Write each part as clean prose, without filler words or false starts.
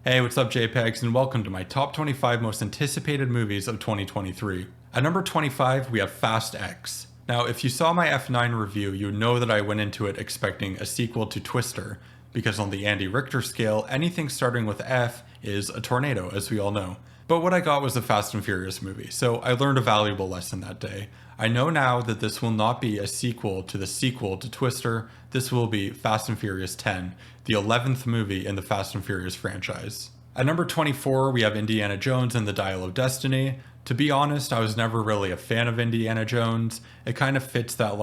Hey, what's up, JPEGs, and welcome to my top 25 most anticipated movies of 2023. At number 25, we have Fast X. Now, if you saw my F9 review, you know that I went into it expecting a sequel to Twister, because on the Andy Richter scale, anything starting with F is a tornado, as we all know. But what I got was a Fast and Furious movie, so I learned a valuable lesson that day. I know now that this will not be a sequel to the sequel to Twister. This will be Fast and Furious 10, the 11th movie in the Fast and Furious franchise. At number 24, we have Indiana Jones and the Dial of Destiny. To be honest, I was never really a fan of Indiana Jones. It kind of fits that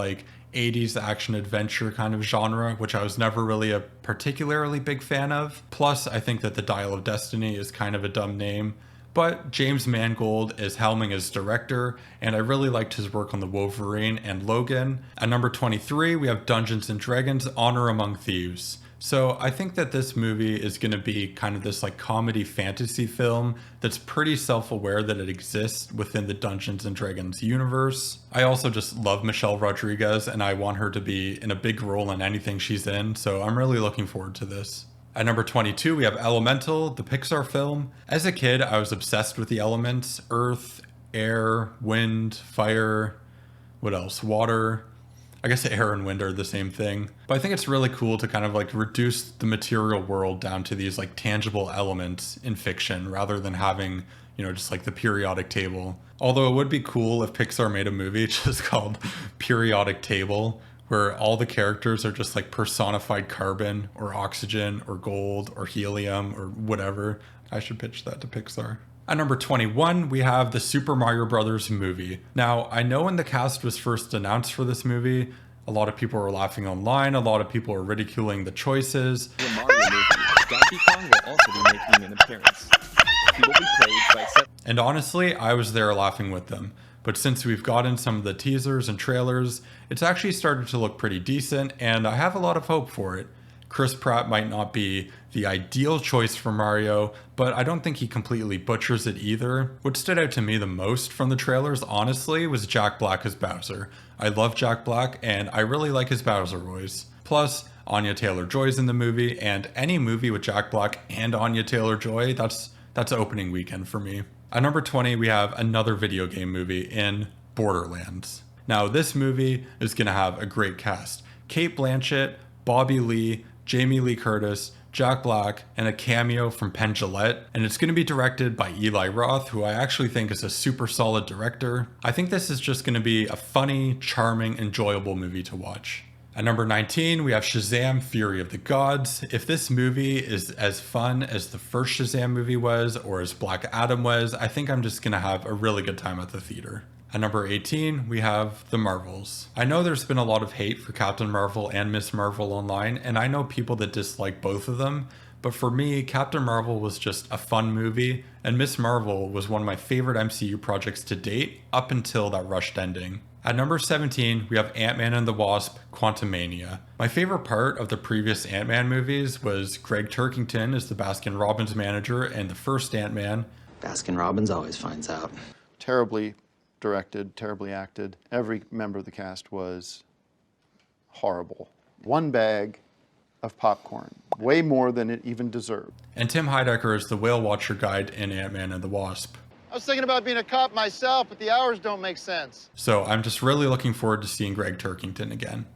80s action adventure kind of genre, which I was never really a particularly big fan of. Plus, I think that the Dial of Destiny is kind of a dumb name. But James Mangold is helming as director, and I really liked his work on the Wolverine and Logan. At number 23, we have Dungeons & Dragons: Honor Among Thieves. So I think that this movie is going to be kind of this comedy fantasy film that's pretty self-aware that it exists within the Dungeons & Dragons universe. I also just love Michelle Rodriguez, and I want her to be in a big role in anything she's in, so I'm really looking forward to this. At number 22, we have Elemental, the Pixar film. As a kid, I was obsessed with the elements: earth, air, wind, fire, what else? Water. I guess air and wind are the same thing. But I think it's really cool to kind of reduce the material world down to these tangible elements in fiction rather than having, just the periodic table. Although it would be cool if Pixar made a movie just called Periodic Table, where all the characters are just personified carbon or oxygen or gold or helium or whatever. I should pitch that to Pixar. At number 21, we have the Super Mario Brothers movie. Now, I know when the cast was first announced for this movie, a lot of people were laughing online, a lot of people were ridiculing the choices. The Mario movie, Donkey Kong will also be making an appearance. He will be played by Seth. And honestly, I was there laughing with them. But since we've gotten some of the teasers and trailers, it's actually started to look pretty decent, and I have a lot of hope for it. Chris Pratt might not be the ideal choice for Mario, but I don't think he completely butchers it either. What stood out to me the most from the trailers, honestly, was Jack Black as Bowser. I love Jack Black, and I really like his Bowser voice. Plus, Anya Taylor-Joy's in the movie, and any movie with Jack Black and Anya Taylor-Joy, that's opening weekend for me. At number 20, we have another video game movie in Borderlands. Now, this movie is going to have a great cast. Cate Blanchett, Bobby Lee, Jamie Lee Curtis, Jack Black, and a cameo from Penn Jillette, and it's going to be directed by Eli Roth, who I actually think is a super solid director. I think this is just going to be a funny, charming, enjoyable movie to watch. At number 19, we have Shazam! Fury of the Gods. If this movie is as fun as the first Shazam movie was, or as Black Adam was, I think I'm just going to have a really good time at the theater. At number 18, we have The Marvels. I know there's been a lot of hate for Captain Marvel and Miss Marvel online, and I know people that dislike both of them, but for me, Captain Marvel was just a fun movie, and Miss Marvel was one of my favorite MCU projects to date, up until that rushed ending. At number 17, we have Ant-Man and the Wasp: Quantumania. My favorite part of the previous Ant-Man movies was Greg Turkington as the Baskin-Robbins manager and the first Ant-Man. Baskin-Robbins always finds out. Terribly directed, terribly acted. Every member of the cast was horrible. One bag of popcorn, way more than it even deserved. And Tim Heidecker is the whale watcher guide in Ant-Man and the Wasp. I was thinking about being a cop myself, but the hours don't make sense. So I'm just really looking forward to seeing Greg Turkington again.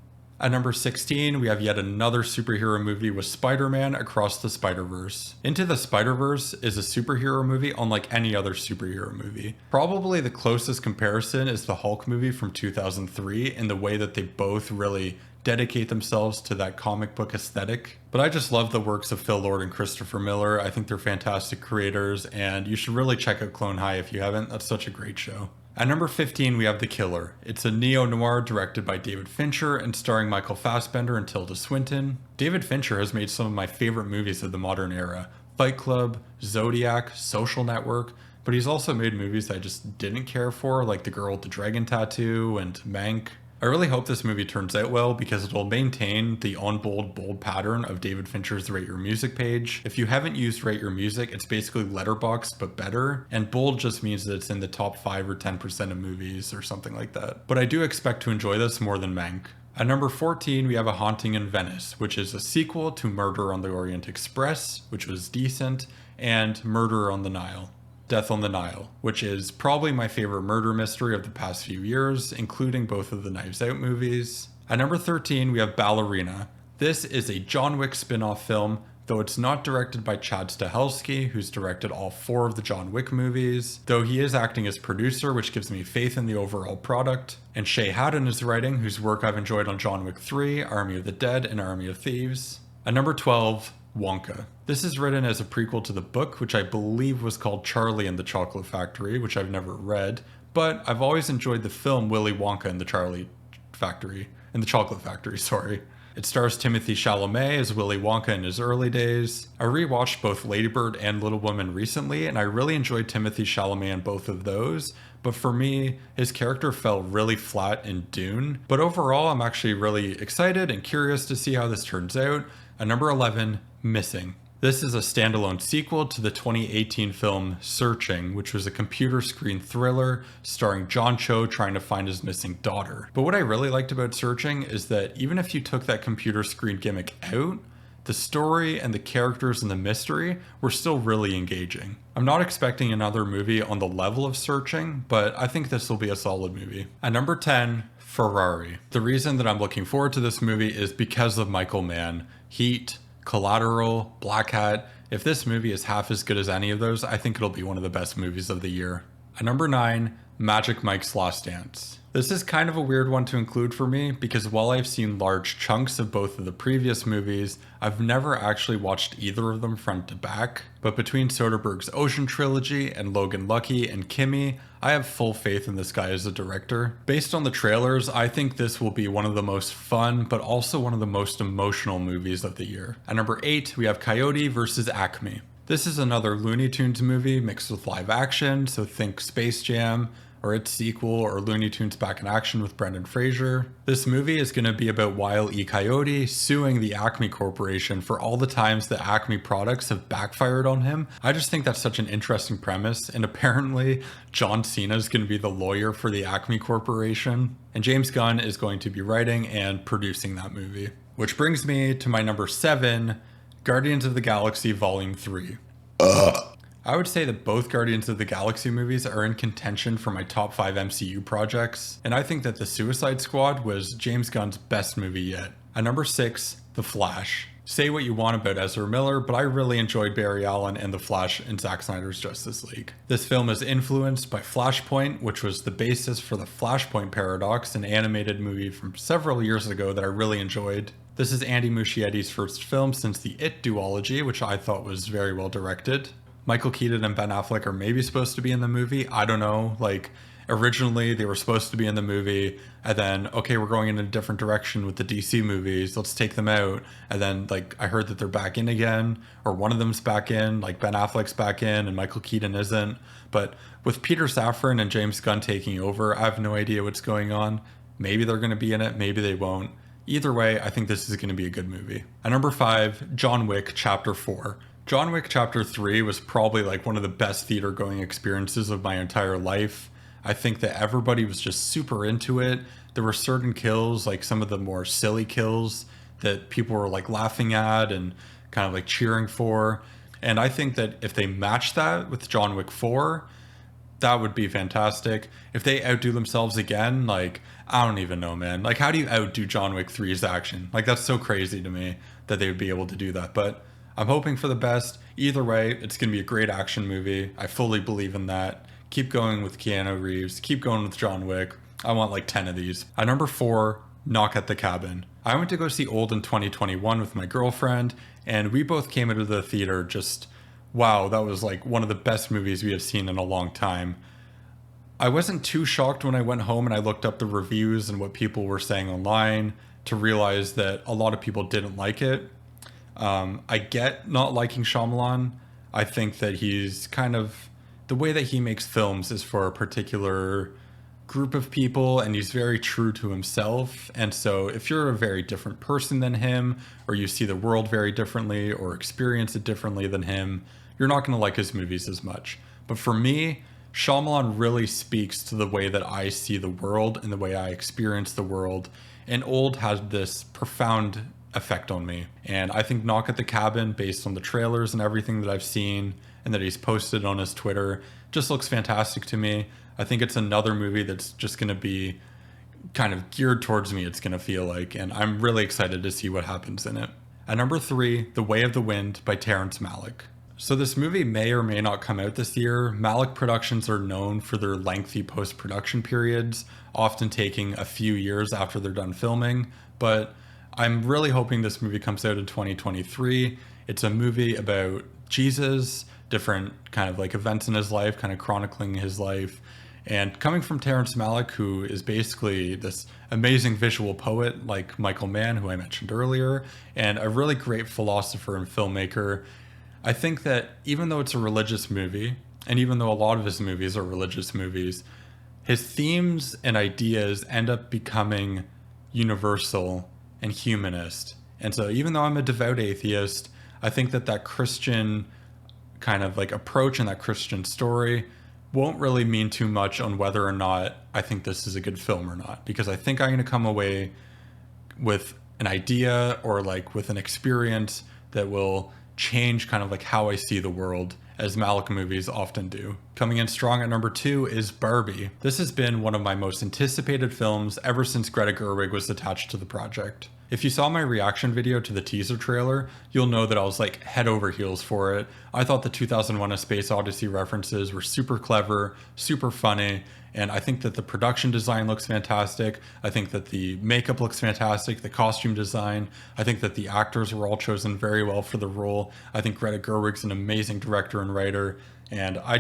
At number 16, we have yet another superhero movie with Spider-Man Across the Spiderverse. Into the Spiderverse is a superhero movie unlike any other superhero movie. Probably the closest comparison is the Hulk movie from 2003 in the way that they both really dedicate themselves to that comic book aesthetic. But I just love the works of Phil Lord and Christopher Miller. I think they're fantastic creators, and you should really check out Clone High if you haven't. That's such a great show. At number 15, we have The Killer. It's a neo-noir directed by David Fincher and starring Michael Fassbender and Tilda Swinton. David Fincher has made some of my favorite movies of the modern era: Fight Club, Zodiac, Social Network, but he's also made movies I just didn't care for, like The Girl with the Dragon Tattoo and Mank. I really hope this movie turns out well because it'll maintain the bold pattern of David Fincher's Rate Your Music page. If you haven't used Rate Your Music, it's basically Letterboxd but better, and bold just means that it's in the top 5 or 10% of movies or something like that. But I do expect to enjoy this more than Mank. At number 14, we have A Haunting in Venice, which is a sequel to Murder on the Orient Express, which was decent, and Murder on the Nile. Death on the Nile, which is probably my favorite murder mystery of the past few years, including both of the Knives Out movies. At number 13, we have Ballerina. This is a John Wick spin-off film, though it's not directed by Chad Stahelski, who's directed all 4 of the John Wick movies, though he is acting as producer, which gives me faith in the overall product. And Shay Haddon is writing, whose work I've enjoyed on John Wick 3, Army of the Dead, and Army of Thieves. At number 12, Wonka. This is written as a prequel to the book, which I believe was called Charlie and the Chocolate Factory, which I've never read, but I've always enjoyed the film Willy Wonka and the Chocolate Factory, sorry. It stars Timothée Chalamet as Willy Wonka in his early days. I rewatched both Lady Bird and Little Women recently, and I really enjoyed Timothée Chalamet in both of those, but for me, his character fell really flat in Dune. But overall, I'm actually really excited and curious to see how this turns out. At number 11, Missing. This is a standalone sequel to the 2018 film Searching, which was a computer screen thriller starring John Cho trying to find his missing daughter. But what I really liked about Searching is that even if you took that computer screen gimmick out, the story and the characters and the mystery were still really engaging. I'm not expecting another movie on the level of Searching, but I think this will be a solid movie. At number 10, Ferrari. The reason that I'm looking forward to this movie is because of Michael Mann. Heat, Collateral, Black Hat. If this movie is half as good as any of those, I think it'll be one of the best movies of the year. At number 9, Magic Mike's Last Dance. This is kind of a weird one to include for me because while I've seen large chunks of both of the previous movies, I've never actually watched either of them front to back. But between Soderbergh's Ocean Trilogy and Logan Lucky and Kimmy, I have full faith in this guy as a director. Based on the trailers, I think this will be one of the most fun, but also one of the most emotional movies of the year. At number 8, we have Coyote versus Acme. This is another Looney Tunes movie mixed with live action, so think Space Jam, or its sequel, or Looney Tunes Back in Action with Brendan Fraser. This movie is going to be about Wile E. Coyote suing the Acme Corporation for all the times that Acme products have backfired on him. I just think that's such an interesting premise, and apparently John Cena is going to be the lawyer for the Acme Corporation, and James Gunn is going to be writing and producing that movie. Which brings me to my number 7, Guardians of the Galaxy Volume 3. I would say that both Guardians of the Galaxy movies are in contention for my top 5 MCU projects, and I think that The Suicide Squad was James Gunn's best movie yet. At number 6, The Flash. Say what you want about Ezra Miller, but I really enjoyed Barry Allen and The Flash in Zack Snyder's Justice League. This film is influenced by Flashpoint, which was the basis for the Flashpoint Paradox, an animated movie from several years ago that I really enjoyed. This is Andy Muschietti's first film since the It duology, which I thought was very well directed. Michael Keaton and Ben Affleck are maybe supposed to be in the movie. I don't know. Like, originally they were supposed to be in the movie, and then, okay, we're going in a different direction with the DC movies. Let's take them out. And then, like, I heard that they're back in again, or one of them's back in, like Ben Affleck's back in and Michael Keaton isn't. But with Peter Safran and James Gunn taking over, I have no idea what's going on. Maybe they're going to be in it. Maybe they won't. Either way, I think this is going to be a good movie. At number 5, John Wick Chapter 4. John Wick Chapter 3 was probably like one of the best theater going experiences of my entire life. I think that everybody was just super into it. There were certain kills, like some of the more silly kills that people were like laughing at and kind of like cheering for. And I think that if they match that with John Wick 4, that would be fantastic. If they outdo themselves again, like, I don't even know, man. Like, how do you outdo John Wick 3's action? Like, that's so crazy to me that they would be able to do that. But I'm hoping for the best. Either way, it's going to be a great action movie. I fully believe in that. Keep going with Keanu Reeves. Keep going with John Wick. I want like 10 of these. At number 4, Knock at the Cabin. I went to go see Old in 2021 with my girlfriend, and we both came into the theater just, wow, that was like one of the best movies we have seen in a long time. I wasn't too shocked when I went home and I looked up the reviews and what people were saying online to realize that a lot of people didn't like it. I get not liking Shyamalan. I think that he's kind of, the way that he makes films is for a particular group of people, and he's very true to himself. And so if you're a very different person than him, or you see the world very differently or experience it differently than him, you're not going to like his movies as much. But for me, Shyamalan really speaks to the way that I see the world and the way I experience the world. and Old had this profound effect on me. And I think Knock at the Cabin, based on the trailers and everything that I've seen and that he's posted on his Twitter, just looks fantastic to me. I think it's another movie that's just going to be kind of geared towards me, it's going to feel like, and I'm really excited to see what happens in it. At number 3, The Way of the Wind by Terrence Malick. So this movie may or may not come out this year. Malick Productions are known for their lengthy post-production periods, often taking a few years after they're done filming, but I'm really hoping this movie comes out in 2023. It's a movie about Jesus, different kind of like events in his life, kind of chronicling his life. And coming from Terrence Malick, who is basically this amazing visual poet like Michael Mann, who I mentioned earlier, and a really great philosopher and filmmaker, I think that even though it's a religious movie, and even though a lot of his movies are religious movies, his themes and ideas end up becoming universal and humanist. And so even though I'm a devout atheist, I think that that Christian kind of like approach and that Christian story won't really mean too much on whether or not I think this is a good film or not, because I think I'm going to come away with an idea or like with an experience that will change kind of like how I see the world, as Malick movies often do. Coming in strong at number 2 is Barbie. This has been one of my most anticipated films ever since Greta Gerwig was attached to the project. If you saw my reaction video to the teaser trailer, you'll know that I was like head over heels for it. I thought the 2001: A Space Odyssey references were super clever, super funny, and I think that the production design looks fantastic. I think that the makeup looks fantastic, the costume design. I think that the actors were all chosen very well for the role. I think Greta Gerwig's an amazing director and writer, and I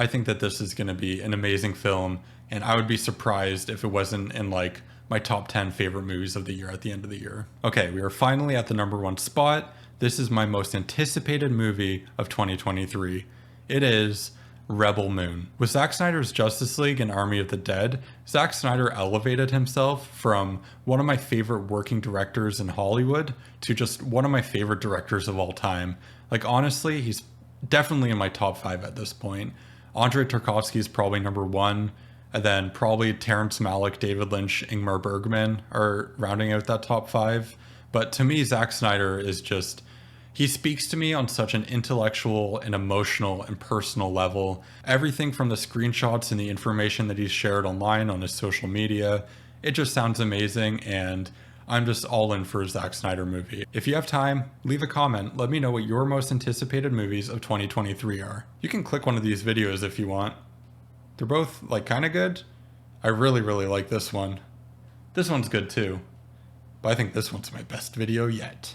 think that this is going to be an amazing film, and I would be surprised if it wasn't in like my top 10 favorite movies of the year at the end of the year. Okay, we are finally at the number 1 spot. This is my most anticipated movie of 2023. It is Rebel Moon. With Zack Snyder's Justice League and Army of the Dead, Zack Snyder elevated himself from one of my favorite working directors in Hollywood to just one of my favorite directors of all time. Like honestly, he's definitely in my top 5 at this point. Andrei Tarkovsky is probably number 1. And then probably Terrence Malick, David Lynch, Ingmar Bergman are rounding out that top 5. But to me, Zack Snyder is just, he speaks to me on such an intellectual and emotional and personal level. Everything from the screenshots and the information that he's shared online on his social media, it just sounds amazing, and I'm just all in for a Zack Snyder movie. If you have time, leave a comment. Let me know what your most anticipated movies of 2023 are. You can click one of these videos if you want. They're both like kind of good. I really like this one. This one's good too, but I think this one's my best video yet.